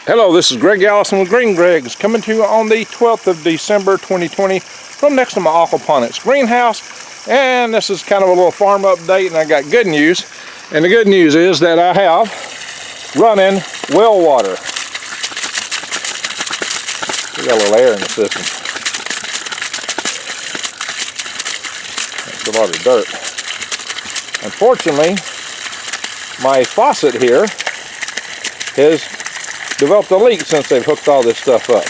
Hello, this is Greg Allison with Green Greg's coming to you on the 12th of December 2020 from next to my aquaponics greenhouse. And this is kind of a little farm update, and I got good news. And the good news is that I have running well water. We got a little air in the system. That's a lot of dirt. Unfortunately, my faucet here has developed a leak since they've hooked all this stuff up.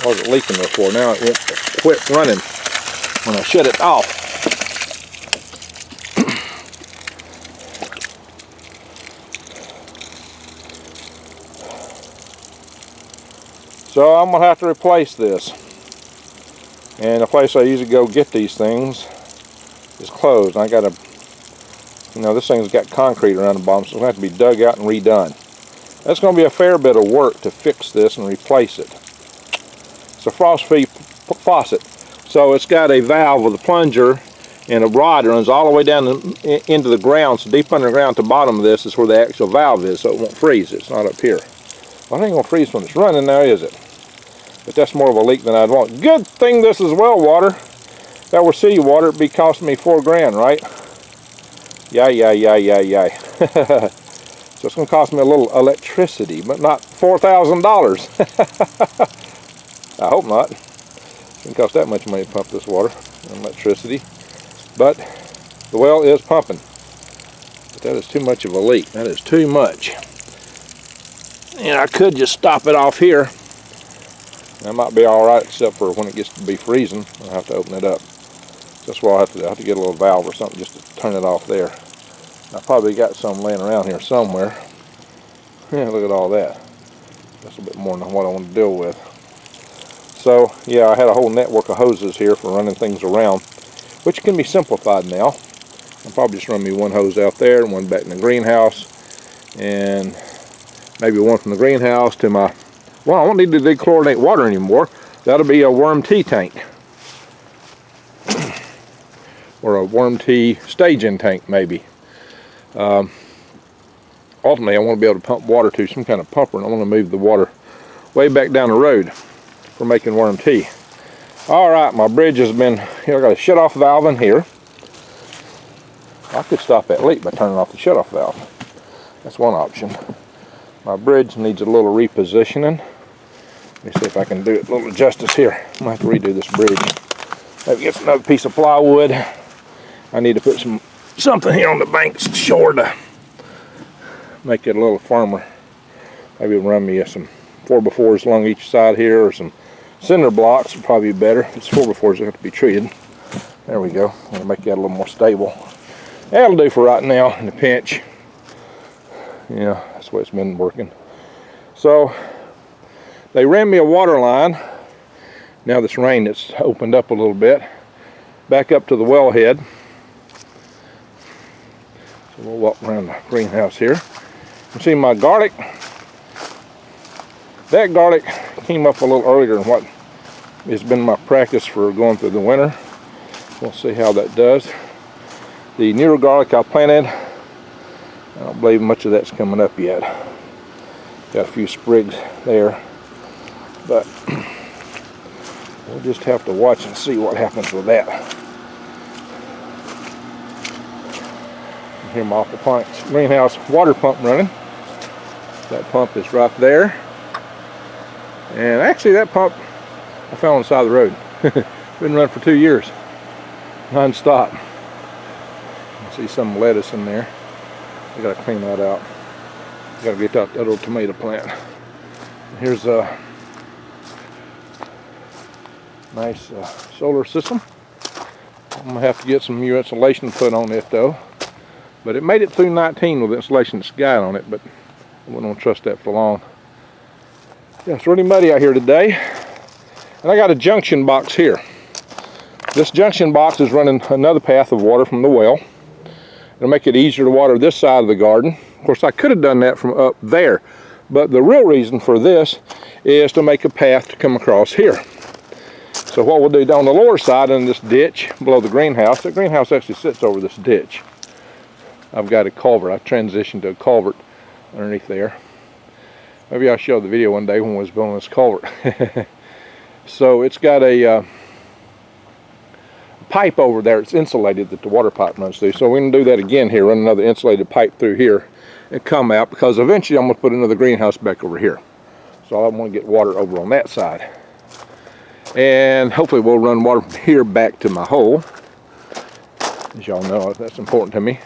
I wasn't leaking before. Now it won't quit running when I shut it off. So I'm going to have to replace this. And the place I usually go get these things is closed. I got to, this thing's got concrete around the bottom, so it's going to have to be dug out and redone. That's going to be a fair bit of work to fix this and replace it. It's a frost-free faucet, so it's got a valve with a plunger and a rod that runs all the way down into the ground. So deep underground at the bottom of this is where the actual valve is, so it won't freeze. It's not up here. Well, it ain't going to freeze when it's running now, is it? But that's more of a leak than I'd want. Good thing this is well water. If that were city water, it'd be costing me $4 grand, right? Yay. So it's going to cost me a little electricity, but not $4,000. I hope not. It didn't cost that much money to pump this water and electricity. But the well is pumping. But that is too much of a leak. That is too much. And I could just stop it off here. That might be alright, except for when it gets to be freezing, I'll have to open it up. That's why I have to get a little valve or something just to turn it off there. I probably got some laying around here somewhere. Yeah, look at all that. That's a bit more than what I want to deal with. So, yeah, I had a whole network of hoses here for running things around, which can be simplified now. I'll probably just run me one hose out there and one back in the greenhouse, and maybe one from the greenhouse to my, well, I won't need to dechlorinate water anymore. That'll be a worm tea tank. Or a worm tea staging tank, maybe. Ultimately, I want to be able to pump water to some kind of pumper, and I want to move the water way back down the road for making worm tea. Alright, my bridge has been, here I got a shut-off valve in here. I could stop that leak by turning off the shut-off valve. That's one option. My bridge needs a little repositioning. Let me see if I can do it a little justice here. I'm going to have to redo this bridge. Maybe get another piece of plywood. I need to put something here on the banks shore to make it a little firmer. Maybe run me some 4x4s along each side here, or some cinder blocks would probably be better. If it's 4x4s, they have to be treated. There we go. I'm going to make that a little more stable. That'll do for right now in the pinch. Yeah, that's the way it's been working. So they ran me a water line. Now this rain, it's opened up a little bit, back up to the wellhead. So we'll walk around the greenhouse here. You see my garlic. That garlic came up a little earlier than what has been my practice for going through the winter. We'll see how that does. The newer garlic I planted, I don't believe much of that's coming up yet. Got a few sprigs there, but we'll just have to watch and see what happens with that. Here my aquaponics greenhouse water pump running. That pump is right there. And actually that pump I found on the side of the road. Been running for 2 years. Non-stop. See some lettuce in there. I gotta clean that out. Gotta get that little tomato plant. Here's a nice solar system. I'm gonna have to get some new insulation put on it though. But it made it through 19 with insulation that's got on it, but I wouldn't want to trust that for long. Yeah, it's really muddy out here today. And I got a junction box here. This junction box is running another path of water from the well. It'll make it easier to water this side of the garden. Of course, I could have done that from up there, but the real reason for this is to make a path to come across here. So what we'll do down the lower side in this ditch below the greenhouse actually sits over this ditch. I've got a culvert. I transitioned to a culvert underneath there. Maybe I'll show the video one day when we was building this culvert. So it's got a pipe over there. It's insulated that the water pipe runs through. So we're going to do that again here, run another insulated pipe through here and come out, because eventually I'm going to put another greenhouse back over here. So I want to get water over on that side. And hopefully we'll run water from here back to my hole. As y'all know, that's important to me.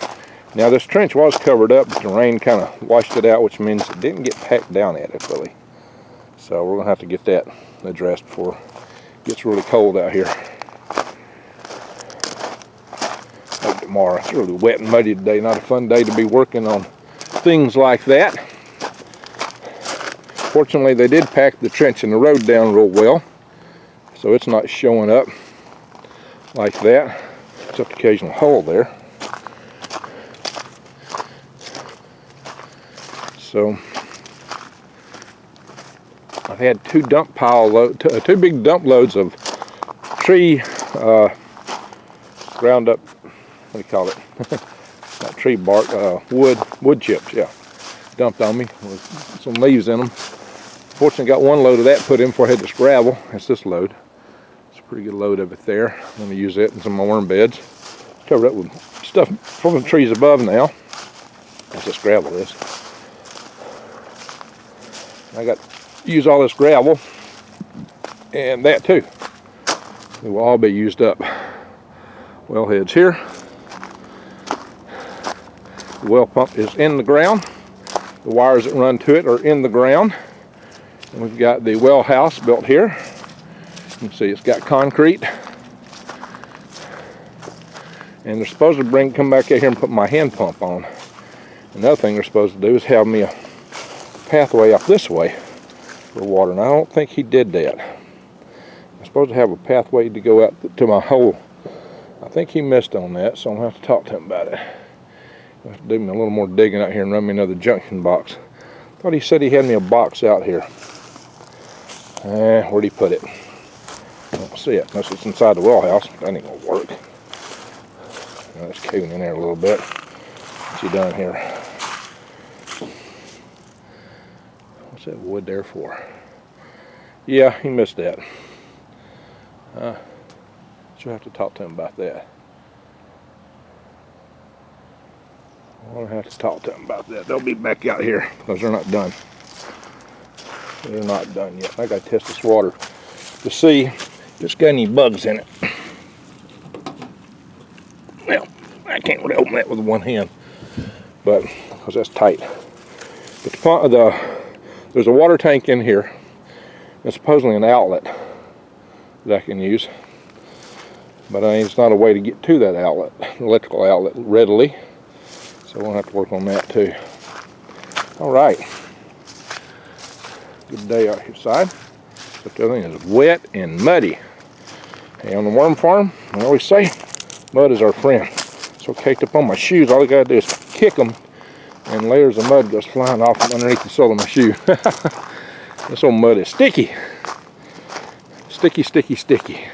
Now this trench was covered up, but the rain kind of washed it out, which means it didn't get packed down adequately. So we're going to have to get that addressed before it gets really cold out here. Maybe tomorrow. It's really wet and muddy today. Not a fun day to be working on things like that. Fortunately, they did pack the trench and the road down real well, so it's not showing up like that, except the occasional hole there. So I've had two big dump loads of tree ground up, what do you call it? Not tree bark, wood chips, yeah, dumped on me with some leaves in them. Fortunately, got one load of that put in before I had this gravel. That's this load. It's a pretty good load of it there. I'm going to use it in some of my worm beds. Covered up with stuff from the trees above now. That's this gravel is. I got to use all this gravel and that too. It will all be used up. Wellhead's here. The well pump is in the ground. The wires that run to it are in the ground. And we've got the well house built here. You can see it's got concrete. And they're supposed to come back out here and put my hand pump on. Another thing they're supposed to do is have me a pathway up this way for water. And I don't think he did that. I'm supposed to have a pathway to go out to my hole. I think he missed on that, so I'm going to have to talk to him about it. I'll have to do me a little more digging out here and run me another junction box. Thought he said he had me a box out here. Where'd he put it? I don't see it, unless it's inside the well house. That ain't gonna work. Now it's caving in there a little bit. What's he done here? What's that wood there for? Yeah, he missed that. Should have to talk to him about that. I'll have to talk to them about that. They'll be back out here because they're not done. They're not done yet. I got to test this water to see if it's got any bugs in it. Well, I can't really open that with one hand, but because that's tight. But there's a water tank in here. It's supposedly an outlet that I can use, but it's not a way to get to that outlet, electrical outlet, readily. So we'll have to work on that too. All right. Good day out here side. But everything is wet and muddy. Hey, on the worm farm, I always say, mud is our friend. So caked up on my shoes, all I gotta do is kick them and layers of mud goes flying off from underneath the sole of my shoe. This old mud is sticky. Sticky, sticky, sticky.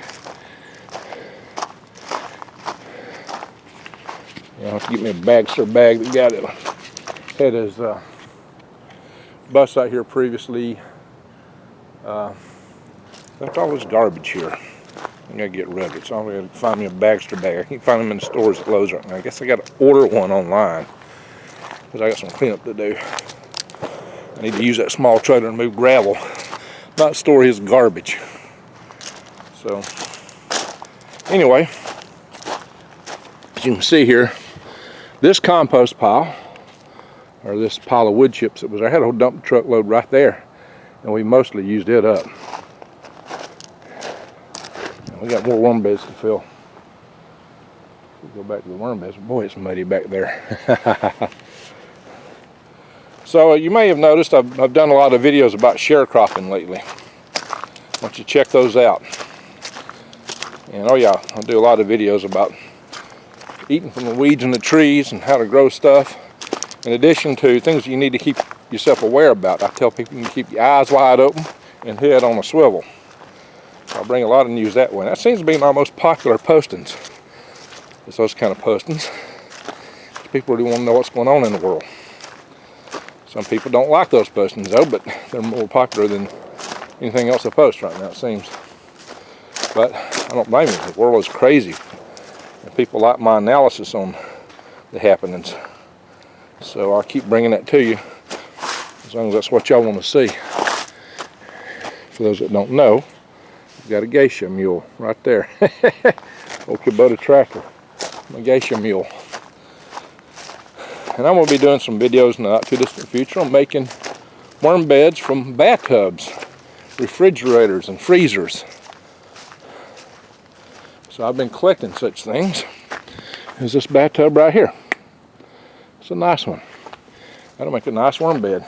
I'll have to get me a Biostrate bag. The guy that had his bus out here previously left all this garbage here. I gotta get rid of it, so I'm gonna find me a Biostrate bag. I can't find them in the stores at Lowe's right now. I guess I gotta order one online because I got some cleanup to do. I need to use that small trailer and move gravel, not store his garbage. So anyway, as you can see here, this compost pile, or this pile of wood chips that was there, I had a whole dump truck load right there, and we mostly used it up. And we got more worm beds to fill. We'll go back to the worm beds. Boy, it's muddy back there. So you may have noticed I've done a lot of videos about sharecropping lately. Why don't you check those out? And oh yeah, I'll do a lot of videos about eating from the weeds in the trees and how to grow stuff, in addition to things you need to keep yourself aware about. I tell people you can keep your eyes wide open and head on a swivel. I'll bring a lot of news that way. That seems to be my most popular postings. It's those kind of postings. People really want to know what's going on in the world. Some people don't like those postings though, but they're more popular than anything else I post right now, it seems. But I don't blame you. The world is crazy, and people like my analysis on the happenings. So I'll keep bringing that to you, as long as that's what y'all want to see. For those that don't know, we've got a geisha mule right there. Old Kubota tractor, my geisha mule. And I'm going to be doing some videos in the not too distant future on making worm beds from bathtubs, refrigerators, and freezers. So I've been collecting such things. There's this bathtub right here. It's a nice one. That'll make a nice worm bed.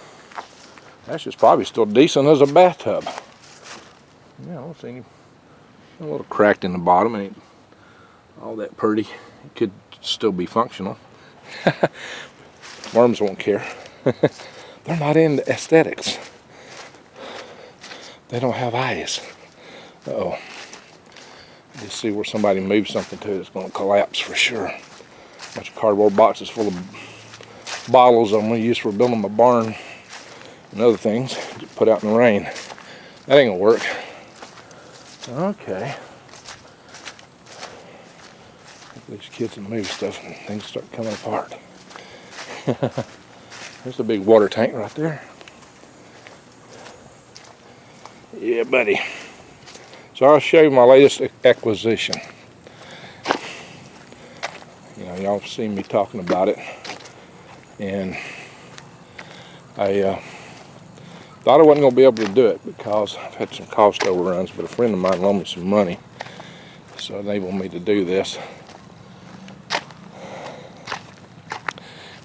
That's just probably still decent as a bathtub. Yeah, I don't see any. A little cracked in the bottom. Ain't all that pretty. It could still be functional. Worms won't care. They're not into aesthetics. They don't have eyes. Uh-oh. You see where somebody moves something to it, it's going to collapse for sure. A bunch of cardboard boxes full of bottles I'm going to use for building my barn and other things to put out in the rain. That ain't going to work. Okay. These kids can move stuff and things start coming apart. There's a big water tank right there. Yeah, buddy. So I'll show you my latest acquisition. You know, y'all have seen me talking about it, and I thought I wasn't going to be able to do it because I've had some cost overruns, but a friend of mine loaned me some money, so it enabled me to do this.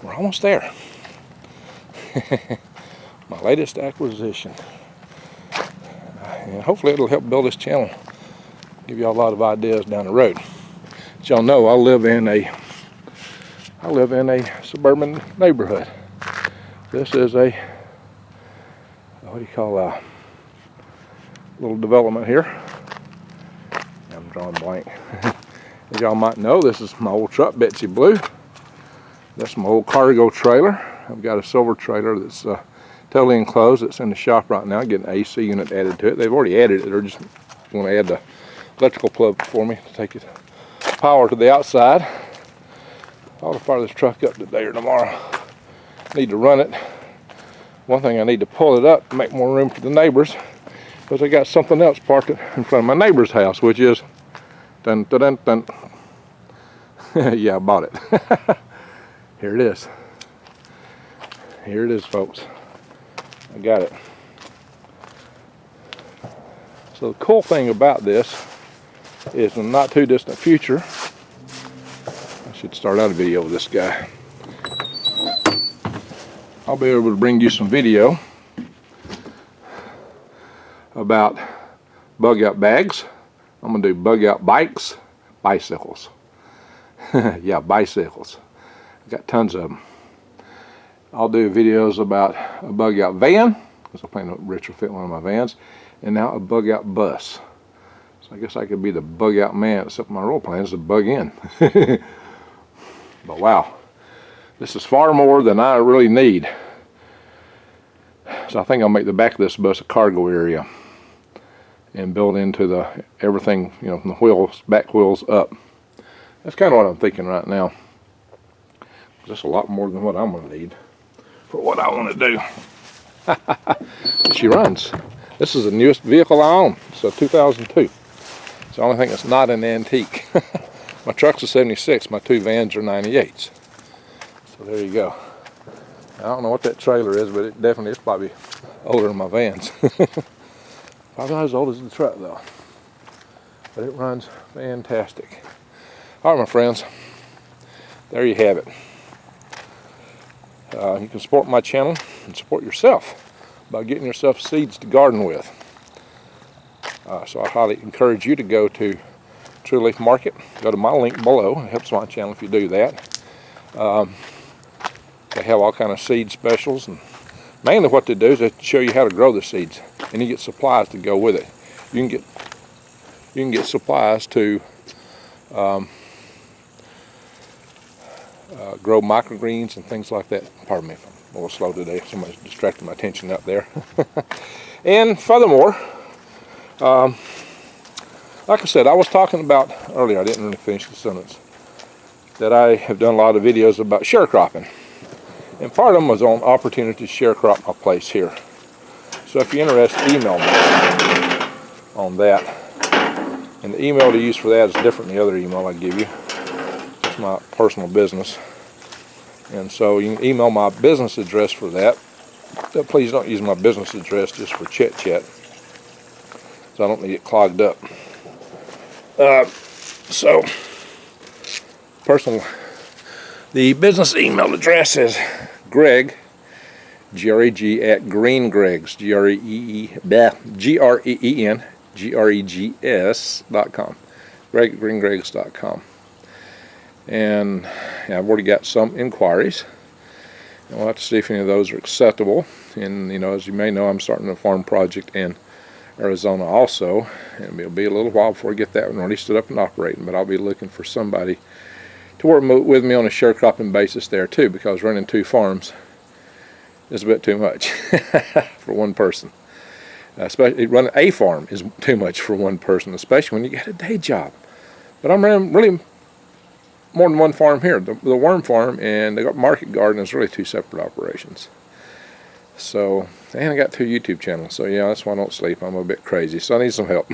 We're almost there. My latest acquisition. And hopefully it'll help build this channel, give y'all a lot of ideas down the road. As y'all know, I live in a suburban neighborhood. This is a, what do you call a little development here. I'm drawing blank. As y'all might know, this is my old truck, Betsy Blue. That's my old cargo trailer. I've got a silver trailer that's totally enclosed. It's in the shop right now, getting an AC unit added to it. They've already added it. They're just going to add the electrical plug for me to take it power to the outside. I'll fire this truck up today or tomorrow. Need to run it. One thing, I need to pull it up to make more room for the neighbors, because I got something else parked in front of my neighbor's house, which is dun dun dun dun. Yeah, I bought it. Here it is. Here it is, folks. I got it. So the cool thing about this is in the not too distant future, I should start out a video with this guy. I'll be able to bring you some video about bug out bags. I'm going to do bug out bicycles. Yeah, bicycles. I've got tons of them. I'll do videos about a bug out van, because I plan to retrofit one of my vans, and now a bug out bus. So I guess I could be the bug out man, except my real plan is to bug in. But wow, this is far more than I really need. So I think I'll make the back of this bus a cargo area and build into the everything, you know, from the wheels, back wheels up. That's kind of what I'm thinking right now. That's a lot more than what I'm going to need for what I want to do. She runs. This is the newest vehicle I own. It's a 2002. It's the only thing that's not an antique. My truck's a 76. My two vans are 98s. So there you go. I don't know what that trailer is, but it definitely is probably older than my vans. Probably not as old as the truck though. But it runs fantastic. All right, my friends. There you have it. You can support my channel and support yourself by getting yourself seeds to garden with. So I highly encourage you to go to True Leaf Market. Go to my link below. It helps my channel if you do that. They have all kind of seed specials, and mainly what they do is they show you how to grow the seeds, and you get supplies to go with it. You can get supplies to grow microgreens and things like that. Pardon me if I'm little slow today. Somebody's distracted my attention up there. And furthermore, like I said, I was talking about earlier, I didn't really finish the sentence, that I have done a lot of videos about sharecropping. And part of them was on opportunity to sharecrop my place here. So if you're interested, email me on that. And the email to use for that is different than the other email I give you. It's my personal business. And so you can email my business address for that. But please don't use my business address just for chit chat, so I don't need it clogged up. So personal, the business email address is Greg, G-R-E-G, at greengregs, G-R-E-E-N-G-R-E-G-S.com, Greg at greengregs.com. And yeah, I've already got some inquiries. And we'll have to see if any of those are acceptable. And you know, as you may know, I'm starting a farm project in Arizona also, and it'll be a little while before I get that one already stood up and operating, but I'll be looking for somebody to work with me on a sharecropping basis there too, because running 2 farms is a bit too much for one person. Especially running a farm is too much for one person, especially when you got a day job. But I'm running really more than one farm here. The worm farm and the market garden is really 2 separate operations. So, and I got 2 YouTube channels, so yeah, that's why I don't sleep. I'm a bit crazy, so I need some help.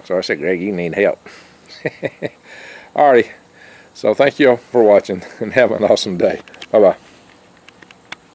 So I said, Greg, you need help. Alrighty, so thank you all for watching, and have an awesome day. Bye-bye.